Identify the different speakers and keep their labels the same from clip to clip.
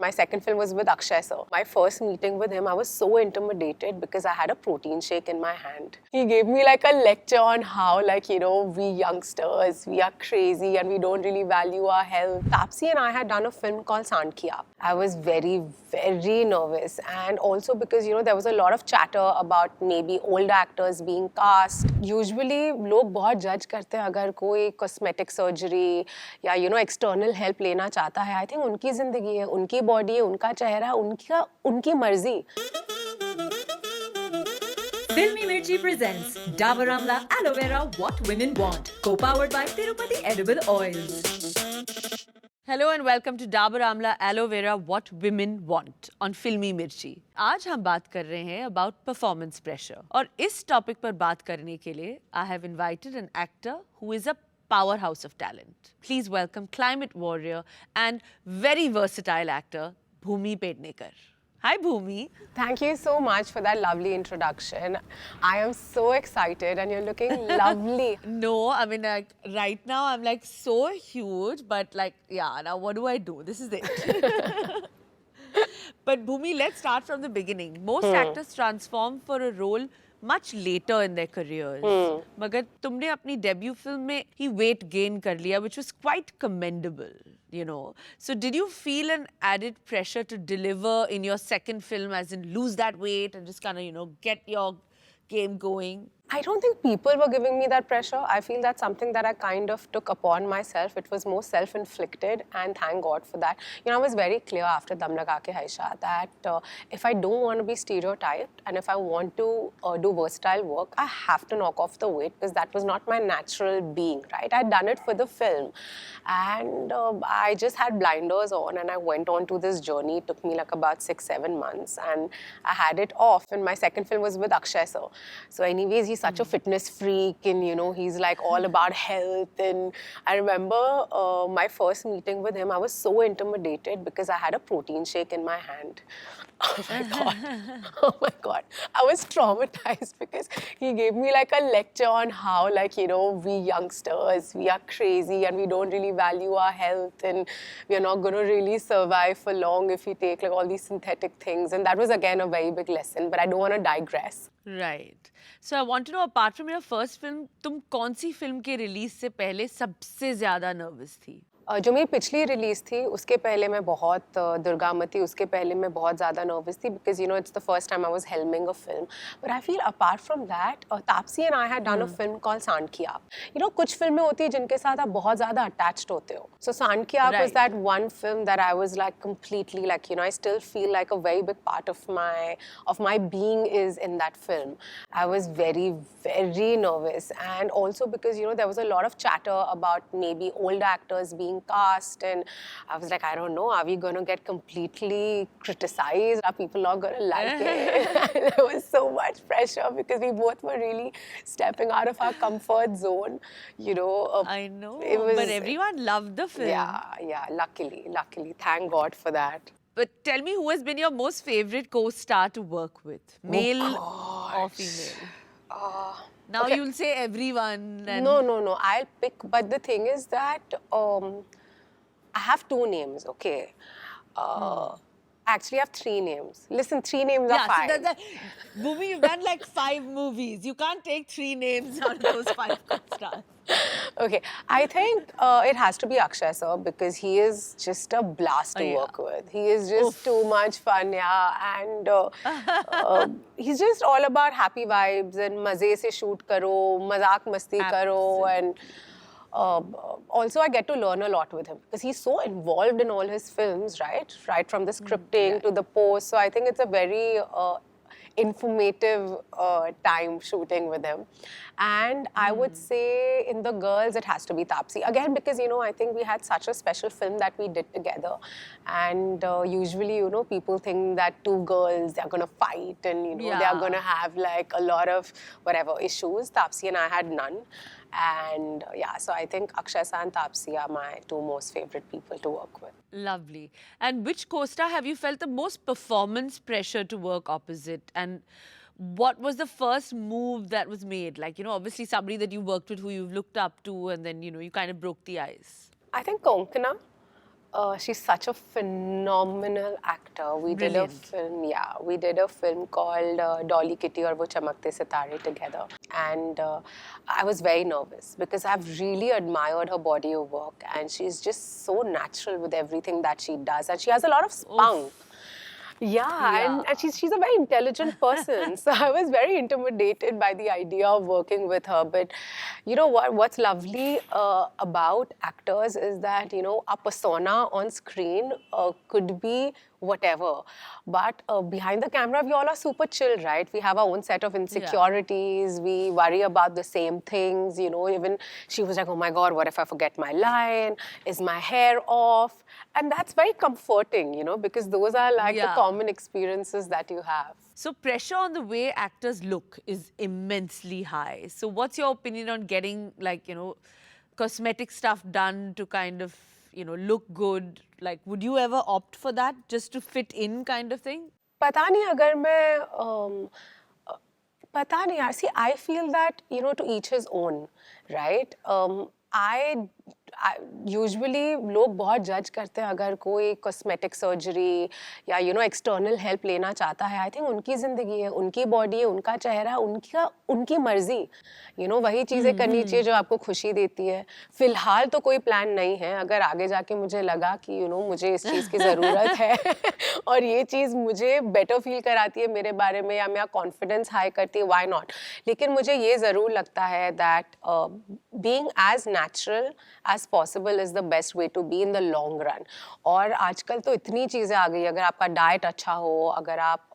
Speaker 1: My second film was with Akshay sir. My first meeting with him, I was so intimidated because I had a protein shake in my hand. He gave me like a lecture on how, like, you know, we youngsters, we are crazy and we don't really value our health. Taapsee and I had done a film called Sandhya. I was very, very nervous, and also because, you know, there was a lot of chatter about maybe old actors being cast. Usually लोग बहुत judge करते हैं अगर कोई cosmetic surgery या you know external help लेना चाहता है. I think उनकी जिंदगी है, उनकी body है, उनका चेहरा, उनकी मर्जी.
Speaker 2: Filmy Mirchi presents Dabur Amla Aloe Vera What Women Want, co-powered by Tirupati Edible Oils.
Speaker 3: Hello and welcome to Dabur Amla aloe vera what women want on Filmy Mirchi. आज हम बात कर रहे हैं अबाउट परफॉर्मेंस प्रेशर, और इस टॉपिक पर बात करने के लिए I have invited an actor who is a powerhouse of talent. Please welcome climate warrior and very versatile actor Bhumi Pednekar. Hi Bhumi.
Speaker 1: Thank you so much for that lovely introduction. I am so excited and you're looking lovely.
Speaker 3: No, I mean like right now I'm like so huge, but like yeah, now what do I do? This is it. But Bhumi, let's start from the beginning. Most actors transform for a role much later in their careers. मगर तुमने अपनी debut film में ही weight gain कर लिया, which was quite commendable, you know. So did you feel an added pressure to deliver in your second film, as in lose that weight and just kind of, you know, get your game going?
Speaker 1: I don't think people were giving me that pressure. I feel that's something that I kind of took upon myself. It was more self-inflicted, and thank God for that. You know, I was very clear after Dum Laga Ke Haisha that if I don't want to be stereotyped and if I want to do versatile work, I have to knock off the weight because that was not my natural being, right? I'd done it for the film, and I just had blinders on and I went on to this journey. It took me like about 6-7 months, and I had it off. And my second film was with Akshay sir. So anyways, he's such a fitness freak, and you know, he's like all about health. And I remember my first meeting with him, I was so intimidated because I had a protein shake in my hand. Oh my God. Oh my God. I was traumatized because he gave me like a lecture on how, like, you know, we youngsters, we are crazy and we don't really value our health, and we are not going to really survive for long if we take like all these synthetic things. And that was again a very big lesson, but I don't want to digress.
Speaker 3: Right. So I want to know, apart from your first film, तुम कौन सी film के release से पहले सबसे ज्यादा nervous थी?
Speaker 1: जो मेरी पिछली रिलीज थी उसके पहले मैं बहुत दुर्गामती, उसके पहले मैं बहुत ज़्यादा नर्वस थी because you know it's the first time I was helming a film. But I feel apart from that Taapsee and I had done a film called सांडकिया. यू नो कुछ फिल्में होती है जिनके साथ आप बहुत ज़्यादा अटैच्ड होते हो. सो सांडकिया was that one film that I was like completely like, you know, I still feel like a very big part of my being is in that film. I was very very nervous, and also because, you know, there was a lot of chatter about maybe old actors being cast, and I was like, I don't know, are we going to get completely criticized? Are people not going to like it? There was so much pressure because we both were really stepping out of our comfort zone, you know.
Speaker 3: I know, but everyone loved the film.
Speaker 1: Yeah, luckily, thank God for that.
Speaker 3: But tell me, who has been your most favorite co-star to work with, male or female? Now
Speaker 1: okay.
Speaker 3: You'll say everyone. And
Speaker 1: No. I'll pick. But the thing is that I have 2 names. Okay. Actually, I have 3 names. Listen, 3 names are fine.
Speaker 3: So Bhumi, you've done like 5 movies. You can't take 3 names out of those 5 co-stars.
Speaker 1: Okay, I think it has to be Akshay sir because he is just a blast to work with. He is just too much fun, yeah, and he's just all about happy vibes and maze se shoot karo, mazak masti karo, and also I get to learn a lot with him because he's so involved in all his films, right from the scripting to the post. So I think it's a very informative time shooting with him. And I would say in the girls it has to be Taapsee again because, you know, I think we had such a special film that we did together, and usually, you know, people think that 2 girls, they're going to fight and, you know, they're going to have like a lot of whatever issues. Taapsee and I had none. And so I think Akshay sir and Taapsee are my 2 most favorite people to work with.
Speaker 3: Lovely. And which co-star have you felt the most performance pressure to work opposite? And what was the first move that was made? Like, you know, obviously somebody that you worked with who you've looked up to, and then, you know, you kind of broke the ice.
Speaker 1: I think Konkona. She's such a phenomenal actor. We did a
Speaker 3: Brilliant.
Speaker 1: film, yeah, we did a film called Dolly Kitty और वो चमकते सितारे together. And I was very nervous because I've really admired her body of work, and she's just so natural with everything that she does, and she has a lot of spunk. Yeah, and she's a very intelligent person. So I was very intimidated by the idea of working with her. But you know what? What's lovely about actors is that, you know, our persona on screen could be whatever. But behind the camera, we all are super chill, right? We have our own set of insecurities. We worry about the same things. You know, even she was like, oh my God, what if I forget my line? Is my hair off? And that's very comforting, you know, because those are like the common experiences that you have.
Speaker 3: So pressure on the way actors look is immensely high. So what's your opinion on getting, like, you know, cosmetic stuff done to kind of, you know, look good? Like, would you ever opt for that just to fit in kind of thing?
Speaker 1: पता नहीं अगर मैं पता नहीं यार. See, I feel that, you know, to each his own, right? I usually लोग बहुत जज करते हैं अगर कोई कॉस्मेटिक सर्जरी या यू नो एक्सटर्नल हेल्प लेना चाहता है. आई थिंक उनकी ज़िंदगी है, उनकी बॉडी है, उनका चेहरा, उनकी मर्जी. यू नो वही चीज़ें करनी चाहिए जो आपको खुशी देती है. फिलहाल तो कोई प्लान नहीं है. अगर आगे जाके मुझे लगा कि यू नो मुझे इस चीज़ की ज़रूरत है और ये चीज़ मुझे बेटर फील कराती है मेरे बारे में या मेरा कॉन्फिडेंस हाई करती है, व्हाई नॉट. लेकिन मुझे ये ज़रूर लगता है that being as natural as possible is the best way to be in the long run. और आजकल तो इतनी चीज़ें आ गई. अगर आपका डाइट अच्छा हो, अगर आप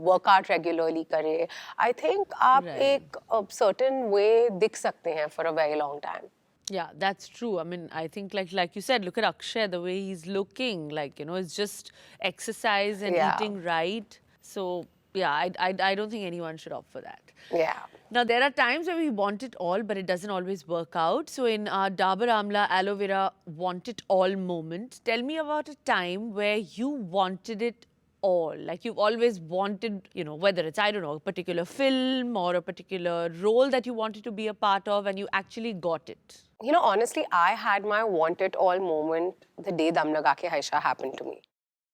Speaker 1: वर्कआउट रेगुलरली करें, आई थिंक आप एक certain way दिख सकते हैं for a very long time.
Speaker 3: Yeah, that's true. I mean, I think like you said, look at Akshay, the way he's looking, like, you know, it's just exercise and eating right. So yeah, I don't think anyone should opt for that.
Speaker 1: Yeah.
Speaker 3: Now, there are times where we want it all, but it doesn't always work out. So in our Dabur Amla Aloe Vera Want It All moment, tell me about a time where you wanted it all. Like, you've always wanted, you know, whether it's, I don't know, a particular film or a particular role that you wanted to be a part of, and you actually got it.
Speaker 1: You know, honestly, I had my want it all moment the day Dum Laga Ke Haisha happened to me.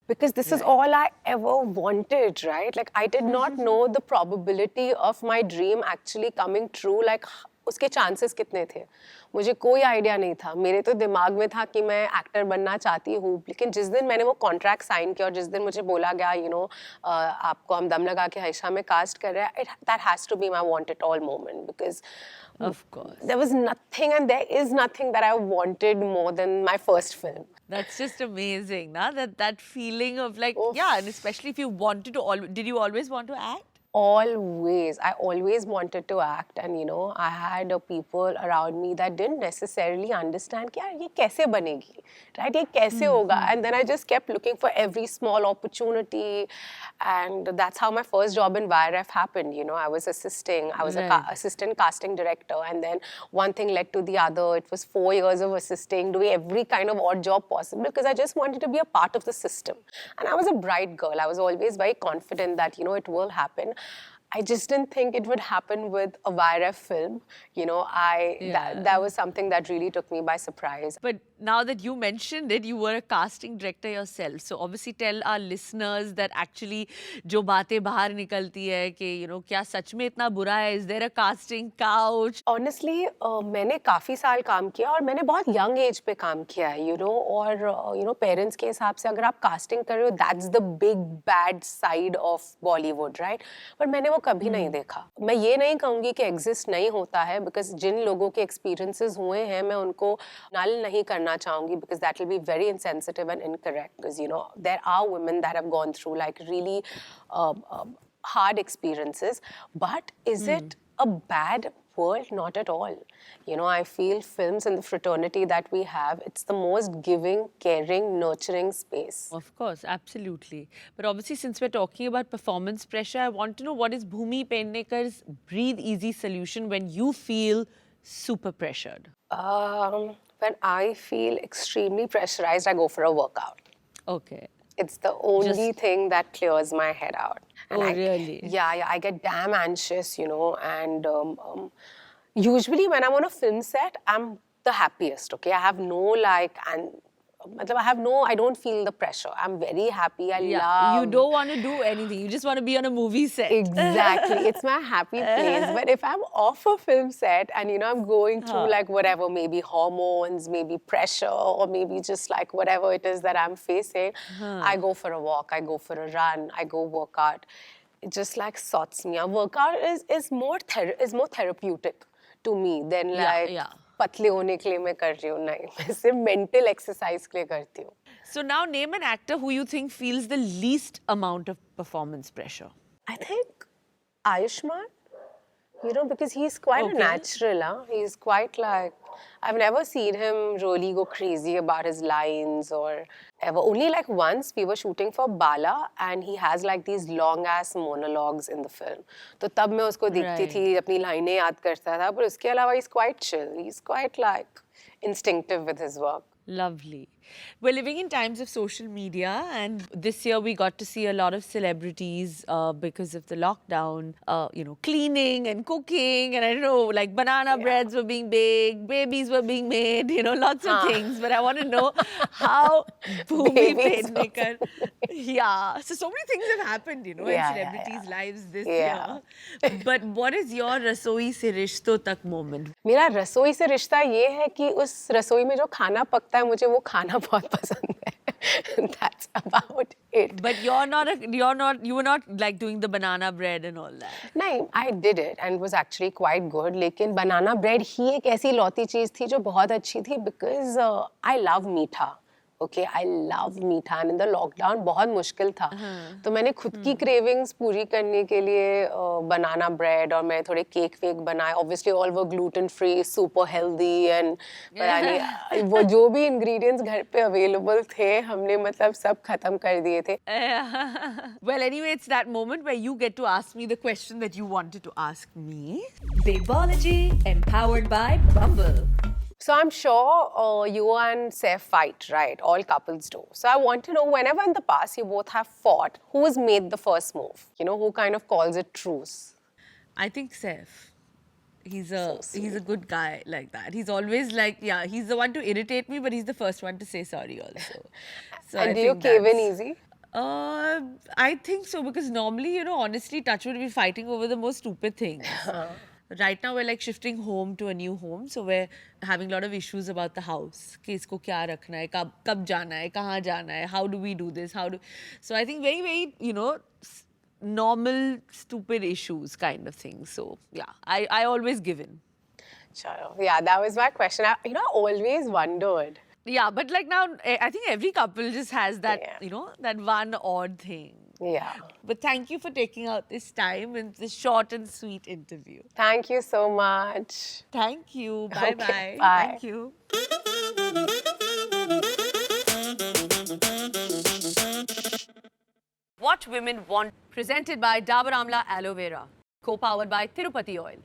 Speaker 1: Because this is all I ever wanted, right? Like, I did not know the probability of my dream actually coming true. Like, उसके chances कितने थे? मुझे कोई idea नहीं था. मेरे तो दिमाग में था कि मैं एक्टर बनना चाहती हूँ. लेकिन जिस दिन मैंने वो कॉन्ट्रैक्ट साइन किया और जिस दिन मुझे बोला गया, यू नो, आपको हम दम लगा के हाइशा में कास्ट कर रहे हैं, that has to be my want it all moment. Because
Speaker 3: of course,
Speaker 1: there was nothing and there is nothing that I wanted more than my first film.
Speaker 3: That's just amazing, na? That feeling of like, yeah, and especially if you wanted to, did you always want to act?
Speaker 1: Always. I always wanted to act, and you know, I had people around me that didn't necessarily understand कि यार ये कैसे बनेगी, right? ये कैसे होगा? And then I just kept looking for every small opportunity, and that's how my first job in YRF happened. You know, I was assisting. I was a assistant casting director, and then one thing led to the other. It was 4 years of assisting, doing every kind of odd job possible because I just wanted to be a part of the system. And I was a bright girl. I was always very confident that, you know, it will happen. I just didn't think it would happen with a YRF film. You know, that was something that really took me by surprise.
Speaker 3: But now that you mentioned it, you were a casting director yourself. So obviously tell our listeners that actually जो बातें बाहर निकलती है कि, you know, क्या सच में इतना बुरा है? Is there a casting couch?
Speaker 1: Honestly, मैंने काफ़ी साल काम किया और मैंने बहुत young age पे काम किया है, you know, और you know, parents के हिसाब से अगर आप casting कर रहे हो, that's the big bad side of Bollywood, right? पर मैंने वो कभी नहीं देखा. मैं ये नहीं कहूँगी कि exist नहीं होता है, because जिन लोगों के experiences हुए हैं, मैं उनको null नहीं करना चाहूँगी, because that will be very insensitive and incorrect. Because, you know, there are women that have gone through like really hard experiences. But is it a bad world? Not at all. You know, I feel films and the fraternity that we have, it's the most giving, caring, nurturing space.
Speaker 3: Of course, absolutely. But obviously, since we're talking about performance pressure, I want to know, what is Bhumi Pednekar's breathe easy solution when you feel super pressured?
Speaker 1: When I feel extremely pressurized, I go for a workout.
Speaker 3: Okay.
Speaker 1: It's the only thing that clears my head out. And
Speaker 3: really?
Speaker 1: Yeah, I get damn anxious, you know, and usually when I'm on a film set, I'm the happiest, okay? I have no like मतलब I don't feel the pressure. I'm very happy. I
Speaker 3: Yeah,
Speaker 1: love.
Speaker 3: you don't want to do anything. You just want to be on a movie set.
Speaker 1: Exactly. It's my happy place. But if I'm off a film set and, I'm going through like whatever, maybe hormones, maybe pressure, or maybe just like whatever it is that I'm facing, I go for a walk, I go for a run, I go work out. It just like sorts me out. Workout is more therapeutic to me than like पतले होने के लिए मैं कर रही हूँ नहीं मैं सिर्फ मेंटल एक्सरसाइज के लिए करती हूँ.
Speaker 3: So now name an actor who you think feels the least amount of performance pressure.
Speaker 1: I think Ayushmann, because he's quite a natural. He's quite like, I've never seen him really go crazy about his lines or ever. Only like once we were shooting for Bala and he has like these long ass monologues in the film. तो तब मैं उसको देखती थी अपनी लाइनें याद करता था पर उसके अलावा he's quite chill. He's quite like instinctive with his work.
Speaker 3: Lovely. We're living in times of social media, and this year we got to see a lot of celebrities because of the lockdown, cleaning and cooking, and I don't know, like banana breads were being baked, babies were being made, lots of things. But I want to know how Bhumi Pednekar, so many things have happened, in celebrities' lives this year. But what is your रसोई से रिश्तों तक moment?
Speaker 1: मेरा रसोई से रिश्ता ये है कि उस रसोई में जो खाना पकता है मुझे वो खाना बहुत पसंद है. That's about it.
Speaker 3: But you were not like doing the banana bread and all that.
Speaker 1: नहीं, I did it and it was actually quite good. लेकिन banana bread ही एक ऐसी लौती चीज थी जो बहुत अच्छी थी because I love मीठा. Okay, I love मीठा and in the lockdown बहुत मुश्किल था. तो मैंने खुद की cravings पूरी करने के लिए banana bread और मैं थोड़े केक वेक बनाए. Obviously all were gluten free, super healthy and वो जो भी ingredients घर पे available थे हमने मतलब सब खत्म कर दिए थे.
Speaker 3: Well, anyway, it's that moment where you get to ask me the question that you wanted to ask me.
Speaker 2: Babeology, empowered by Bumble.
Speaker 1: So I'm sure you and Saif fight, right? All couples do. So I want to know, whenever in the past you both have fought, who has made the first move? Who kind of calls it truce?
Speaker 3: I think Saif. He's a good guy like that. He's always like, he's the one to irritate me, but he's the first one to say sorry also. So
Speaker 1: and do you cave in easy?
Speaker 3: I think so, because normally, honestly, Touchwood, we're fighting over the most stupid things. Right now, we're like shifting home to a new home. So we're having a lot of issues about the house. कि इसको क्या रखना है, कब जाना है, कहाँ जाना है, how do we do this, So I think very, very, normal, stupid issues kind of thing. So yeah, I always give in.
Speaker 1: Yeah, that was my question. I always wondered.
Speaker 3: Yeah, but like now, I think every couple just has that, that one odd thing.
Speaker 1: Yeah.
Speaker 3: But thank you for taking out this time in this short and sweet interview.
Speaker 1: Thank you so much.
Speaker 3: Thank you. Bye-bye.
Speaker 1: Okay, bye.
Speaker 3: Thank you. What Women Want, presented by Dabur Amla Aloe Vera, co-powered by Tirupati Oil.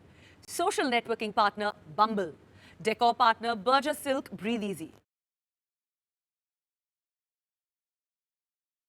Speaker 3: Social networking partner, Bumble. Decor partner, Berger Silk, Breathe Easy.